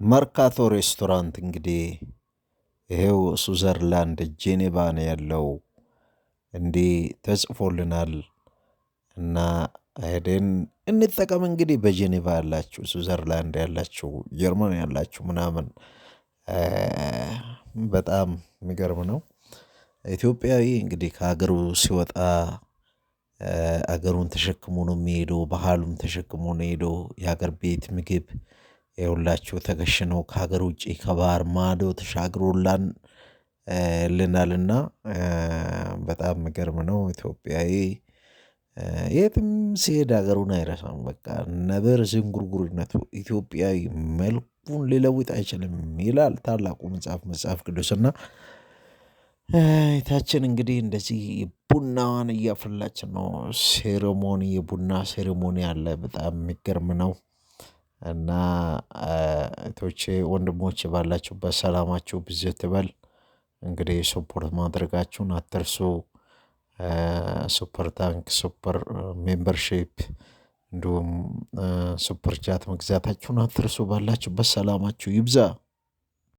መርካቶ ሬስቶራንት እንግዲህ ይሄው ስዊዘርላንድ ጄኔቫ ነው ያለው። እንዲህ ተጽፎልናል እና ሄደን እንጠቀም። እንግዲህ በጄኔቫ ያላችሁ፣ ስዊዘርላንድ ያላችሁ፣ ጀርመን ያላችሁ ምናምን በጣም የሚገርም ነው። ኢትዮጵያዊ እንግዲህ ከሀገሩ ሲወጣ አገሩን ተሸክሞ ነው የሚሄደው። ባህሉን ተሸክሞ ነው ሄደው የሀገር ቤት ምግብ የሁላችሁ ተከሽነው ከሀገር ውጭ ከባህር ማዶ ተሻግሮላን ልናልና በጣም የሚገርም ነው። ኢትዮጵያዊ የትም ሲሄድ ሀገሩን አይረሳም። በቃ ነብር ዝንጉርጉርነቱ ኢትዮጵያዊ መልኩን ሊለውጥ አይችልም ይላል ታላቁ መጽሐፍ ቅዱስና እህታችን እንግዲህ እንደዚህ ቡናዋን እያፈላች ነው። ሴሬሞኒ የቡና ሴሬሞኒ አለ። በጣም የሚገርም ነው። እና እህቶቼ ወንድሞቼ ባላችሁበት ሰላማችሁ ብዝት ይበል። እንግዲህ ሰፖርት ማድረጋችሁን አትርሱ። ሱፐር ታንክ፣ ሱፐር ሜምበርሺፕ እንዲሁም ሱፐር ቻት መግዛታችሁን አትርሱ። ባላችሁበት ሰላማችሁ ይብዛ።